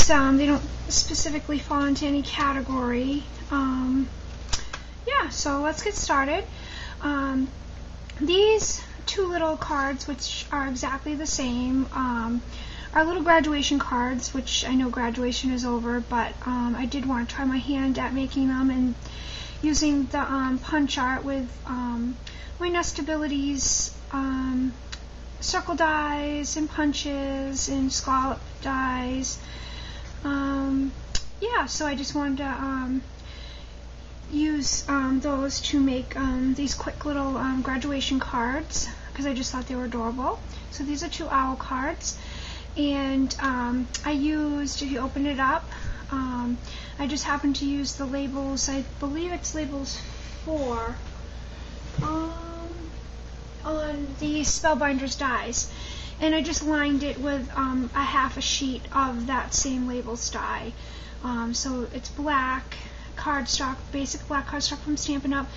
they don't specifically fall into any category. Yeah, so let's get started. These two little cards, which are exactly the same, are little graduation cards, which I know graduation is over, but I did want to try my hand at making them and using the punch art with my Nestabilities circle dies and punches and scallop dies. Yeah, so I just wanted to use those to make these quick little graduation cards because I just thought they were adorable. So these are two owl cards, and I used, if you open it up, I just happened to use the labels, I believe it's labels 4 on the Spellbinders dies, and I just lined it with a half a sheet of that same labels die. So it's black cardstock, basic black cardstock from Stampin' Up,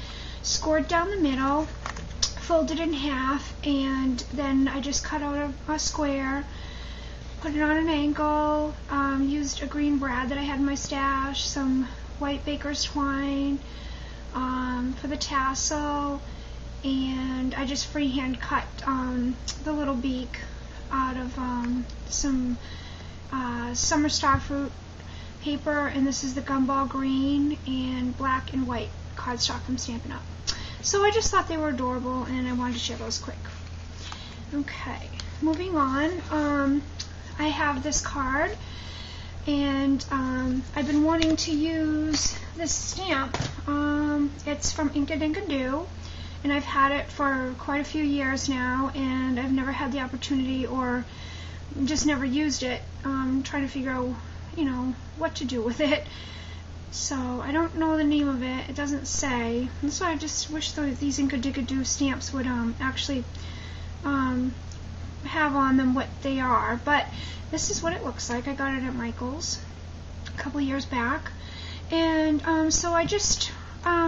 scored down the middle, folded in half, and then I just cut out a square, put it on an angle, used a green brad that I had in my stash, some white baker's twine for the tassel, and I just freehand cut the little beak out of some summer starfruit paper, and this is the gumball green and black and white cardstock from Stampin' Up. So I just thought they were adorable and I wanted to share those quick. Okay, moving on. I have this card, and I've been wanting to use this stamp. It's from Inkadinkado, and I've had it for quite a few years now, and I've never had the opportunity or just never used it. Trying to figure out, you know, what to do with it. So I don't know the name of it. It doesn't say. And so I just wish these Inkadinkado stamps would actually have on them what they are. But this is what it looks like. I got it at Michael's a couple years back, and so I just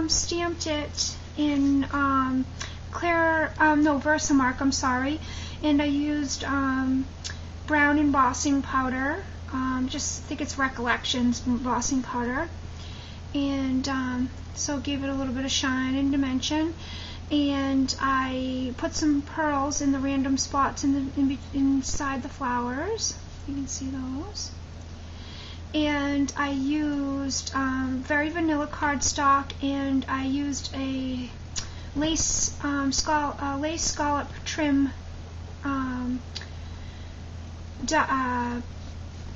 stamped it in Versamark, I'm sorry, and I used brown embossing powder. Just think it's Recollections embossing powder, and so gave it a little bit of shine and dimension, and I put some pearls in the random spots inside the flowers. You can see those. And I used very vanilla cardstock, and I used a lace scallop trim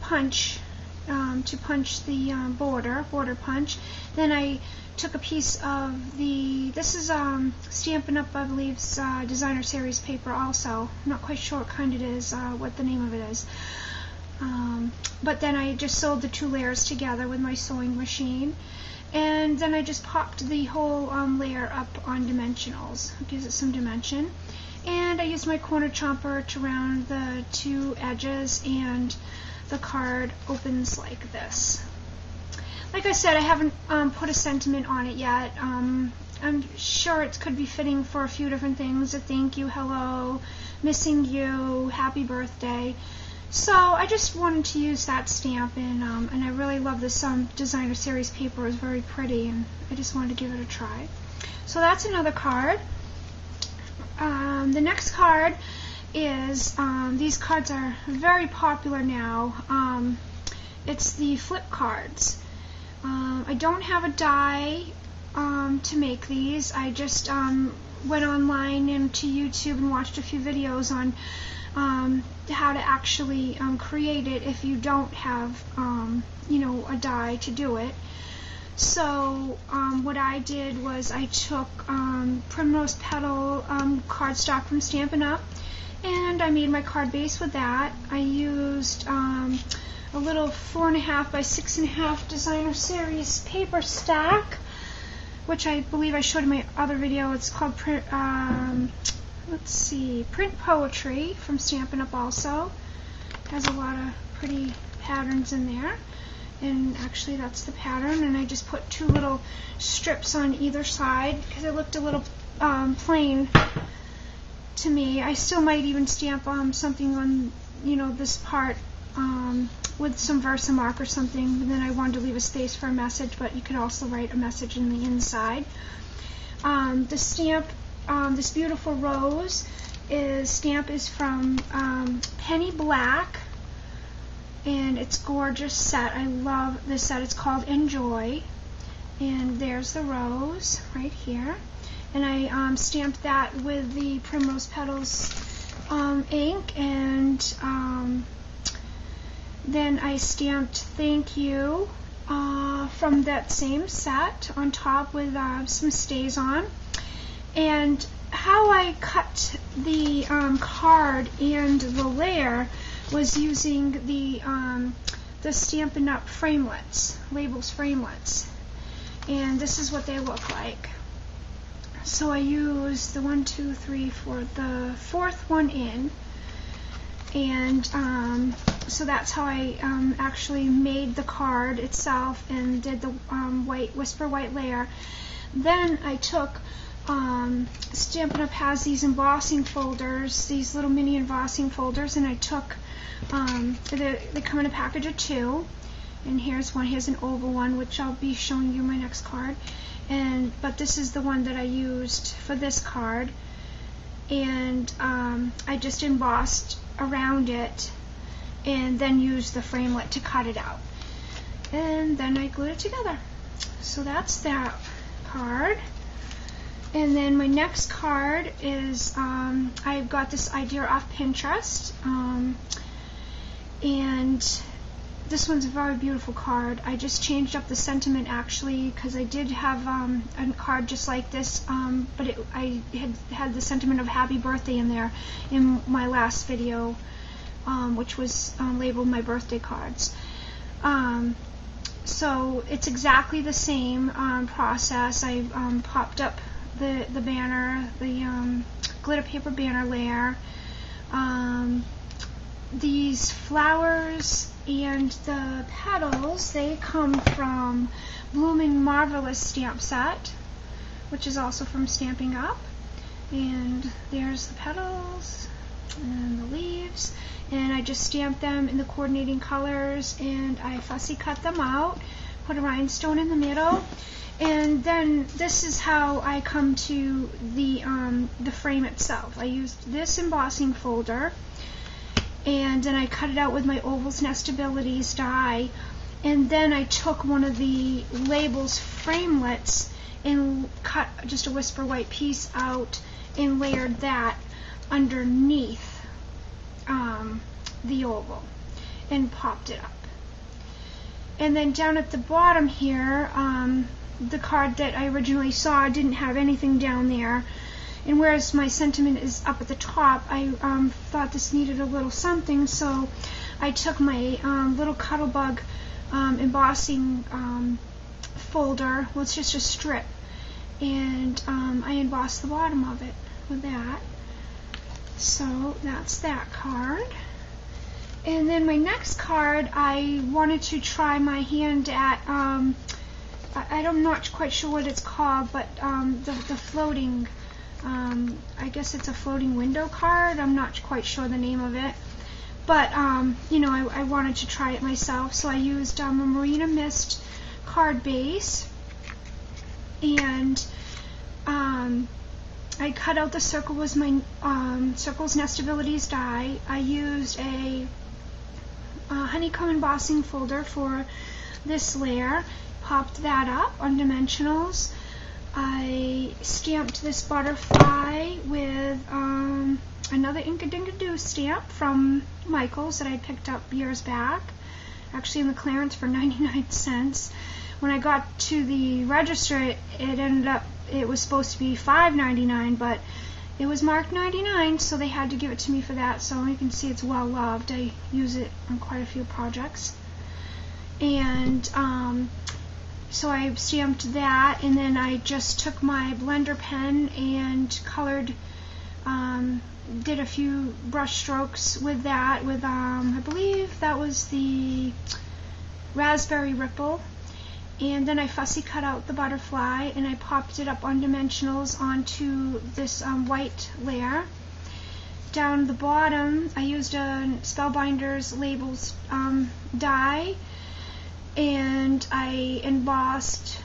punch to punch the border punch. Then I took a piece of this is Stampin' Up, I believe's designer series paper also. I'm not quite sure what kind it is, what the name of it is. But then I just sewed the two layers together with my sewing machine, and then I just popped the whole layer up on dimensionals. It gives it some dimension. And I used my corner chomper to round the two edges, and the card opens like this. Like I said, I haven't put a sentiment on it yet. I'm sure it could be fitting for a few different things. A thank you, hello, missing you, happy birthday. So I just wanted to use that stamp, and I really love this designer series paper. It's very pretty, and I just wanted to give it a try. So that's another card. The next card is, these cards are very popular now. It's the flip cards. I don't have a die to make these. I just went online and to YouTube and watched a few videos on how to actually create it if you don't have you know, a die to do it. So what I did was I took Primrose Petal cardstock from Stampin' Up, and I made my card base with that. I used a little 4.5 by 6.5 designer series paper stack, which I believe I showed in my other video. It's called let's see, Print Poetry from Stampin' Up also. Has a lot of pretty patterns in there, and actually that's the pattern, and I just put two little strips on either side because it looked a little plain to me. I still might even stamp something on, you know, this part with some Versamark or something, and then I wanted to leave a space for a message, but you could also write a message in the inside. The stamp, this beautiful rose stamp is from Penny Black, and it's gorgeous set. I love this set. It's called Enjoy, and there's the rose right here, and I stamped that with the Primrose Petals ink, and then I stamped Thank You from that same set on top with some stays on. And how I cut the card and the layer was using the Stampin' Up! Framelits, labels framelits. And this is what they look like. So I used the 1, 2, 3, 4, the fourth one in. And so that's how I actually made the card itself and did the white Whisper White layer. Then I took, Stampin' Up! Has these embossing folders, these little mini embossing folders, and I took, they come in a package of 2, and here's one, here's an oval one, which I'll be showing you in my next card, but this is the one that I used for this card, and I just embossed around it and then used the framelit to cut it out, and then I glued it together. So that's that card. And then my next card is I got this idea off Pinterest, and this one's a very beautiful card. I just changed up the sentiment actually, because I did have a card just like this, but I had the sentiment of happy birthday in there in my last video, which was labeled my birthday cards. So it's exactly the same process. I popped up the banner, the glitter paper banner layer. These flowers and the petals, they come from Blooming Marvelous stamp set, which is also from Stampin' Up. And there's the petals and the leaves, and I just stamped them in the coordinating colors, and I fussy cut them out, put a rhinestone in the middle, and then this is how I come to the frame itself. I used this embossing folder, and then I cut it out with my Ovals Nestabilities die, and then I took one of the labels framelits and cut just a Whisper White piece out and layered that underneath the oval and popped it up. And then down at the bottom here, the card that I originally saw didn't have anything down there, and whereas my sentiment is up at the top, I thought this needed a little something, so I took my little Cuttlebug embossing folder, well, it's just a strip, and I embossed the bottom of it with that. So that's that card. And then my next card, I wanted to try my hand at, I'm not quite sure what it's called, but the floating, I guess it's a floating window card. I'm not quite sure the name of it. But, you know, I wanted to try it myself, so I used a Marina Mist card base, and I cut out the circle with my Circles Nestabilities die. I used a honeycomb embossing folder for this layer, popped that up on dimensionals. I stamped this butterfly with another Inkadingadoo stamp from Michael's that I picked up years back, actually in the clearance for 99 cents. When I got to the register, it ended up, it was supposed to be $5.99, but it was marked 99, so they had to give it to me for that. So you can see it's well loved. I use it on quite a few projects. And so I stamped that, and then I just took my blender pen and colored, did a few brush strokes with that, with I believe that was the Raspberry Ripple. And then I fussy cut out the butterfly, and I popped it up on dimensionals onto this white layer. down the bottom, I used a Spellbinders Labels die, and I embossed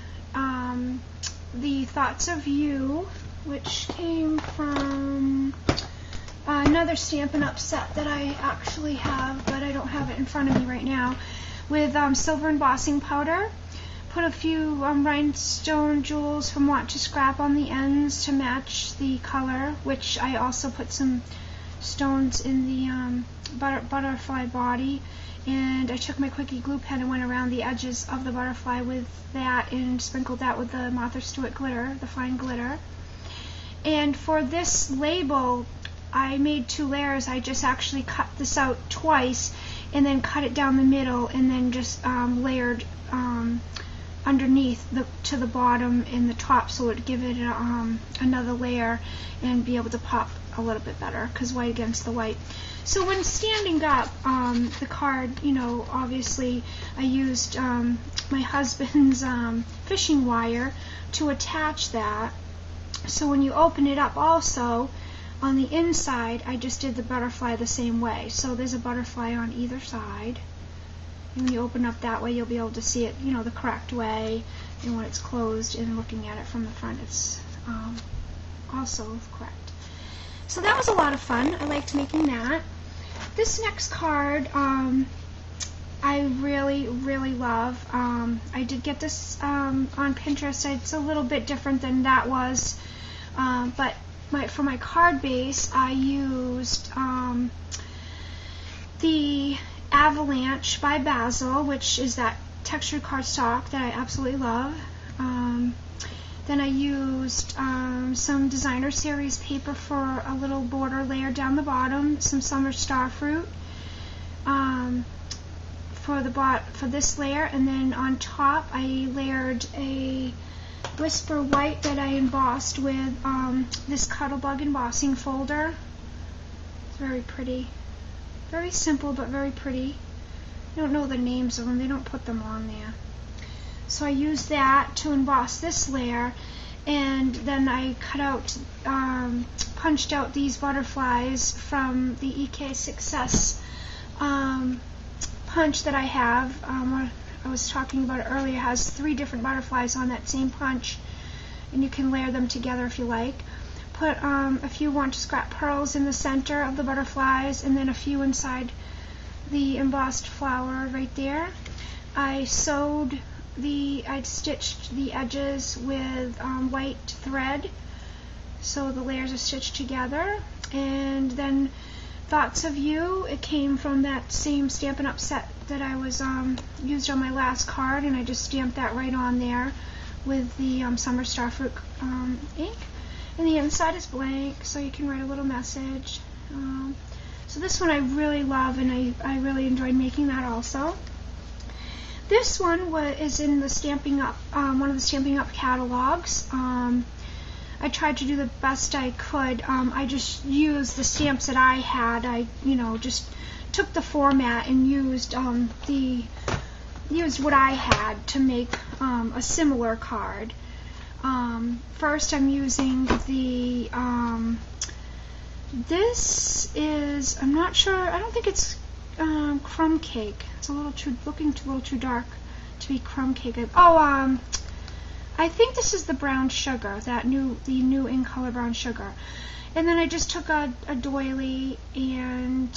the Thoughts of You, which came from another Stampin' Up! Set that I actually have, but I don't have it in front of me right now, with silver embossing powder. Put a few rhinestone jewels from Want to Scrap on the ends to match the color, which I also put some stones in the butterfly body. And I took my Quickie glue pen and went around the edges of the butterfly with that and sprinkled that with the Martha Stewart glitter, the fine glitter. And for this label, I made 2 layers. I just actually cut this out twice and then cut it down the middle and then just layered underneath to the bottom and the top, so it would give it another layer and be able to pop a little bit better, because white against the white. So when standing up, the card, obviously I used my husband's fishing wire to attach that. So when you open it up also, on the inside, I just did the butterfly the same way. So there's a butterfly on either side. And when you open up that way, you'll be able to see it, the correct way. And when it's closed and looking at it from the front, it's also correct. So that was a lot of fun. I liked making that. This next card, I really, really love. I did get this on Pinterest. It's a little bit different than that was, but for my card base, I used the Avalanche by Basil, which is that textured cardstock that I absolutely love. Then I used some Designer Series paper for a little border layer down the bottom, some Summer Starfruit for this layer, and then on top I layered a Whisper White that I embossed with this Cuttlebug embossing folder. It's very pretty. Very simple, but very pretty. I don't know the names of them. They don't put them on there. So I used that to emboss this layer, and then I cut out, punched out these butterflies from the EK Success punch that I have. I was talking about it earlier. It has 3 different butterflies on that same punch, and you can layer them together if you like. Put a few Want to Scrap pearls in the center of the butterflies, and then a few inside the embossed flower right there. I stitched the edges with white thread, so the layers are stitched together. And then Thoughts of You, it came from that same Stampin' Up! Set that I was used on my last card, and I just stamped that right on there with the Summer Starfruit ink. And the inside is blank, so you can write a little message. So this one I really love, and I really enjoyed making that also. This one is in the Stampin' Up! One of the Stampin' Up! Catalogs. I tried to do the best I could. I just used the stamps that I had. I, just took the format and used what I had to make a similar card. First, I'm using the. This is. I'm not sure. I don't think it's crumb cake. It's looking a little too dark to be crumb cake. I think this is the brown sugar, the new in color brown sugar. And then I just took a doily and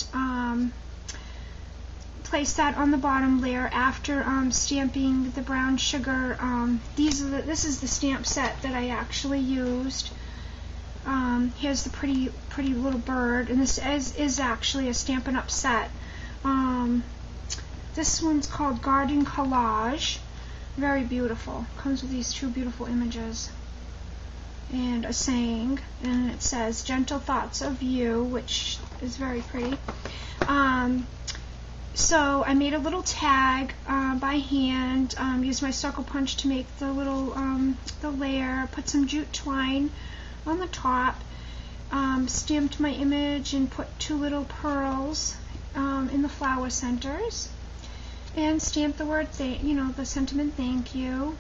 placed that on the bottom layer after stamping the brown sugar. This is the stamp set that I actually used. Here's the pretty little bird, and this is actually a Stampin' Up! Set. This one's called Garden Collage. Very beautiful. Comes with these 2 beautiful images and a saying, and it says "Gentle Thoughts of You," which is very pretty. So I made a little tag by hand. Used my circle punch to make the little the layer. Put some jute twine on the top. Stamped my image and put 2 little pearls in the flower centers. And stamp the word, the sentiment "thank you,"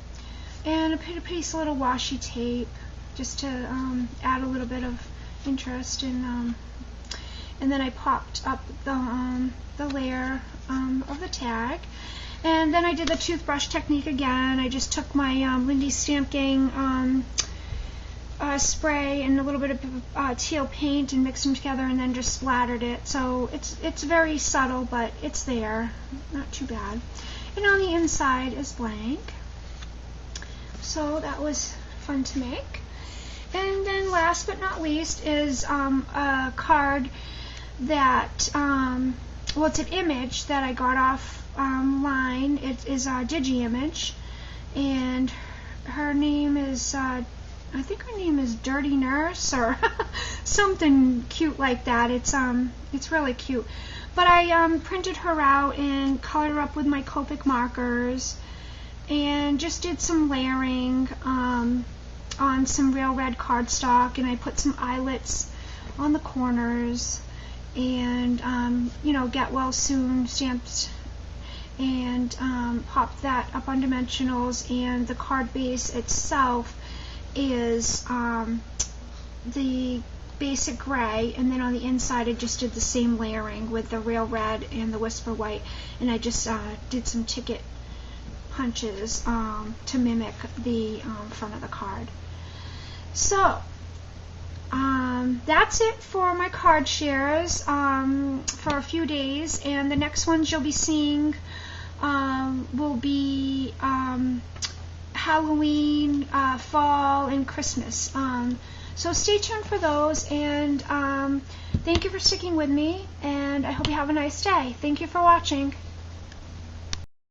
and a piece of little washi tape just to add a little bit of interest. And and then I popped up the layer of the tag. And then I did the toothbrush technique again. I just took my Lindy Stamp Gang spray and a little bit of teal paint and mixed them together, and then just splattered it. So it's very subtle, but it's there, not too bad. And on the inside is blank. So that was fun to make. And then last but not least is a card that, well, it's an image that I got off line. It is a digi-image, and her name is, I think her name is Dirty Nurse or something cute like that. It's really cute. But I printed her out and colored her up with my Copic markers, and just did some layering on some real red cardstock, and I put some eyelets on the corners, and you know, get well soon stamps, and popped that up on dimensionals. And the card base itself is the basic gray, and then on the inside I just did the same layering with the real red and the Whisper White, and I just did some ticket punches to mimic the front of the card. So that's it for my card shares for a few days, and the next ones you'll be seeing will be Halloween, fall, and Christmas. So stay tuned for those, and thank you for sticking with me, and I hope you have a nice day. Thank you for watching.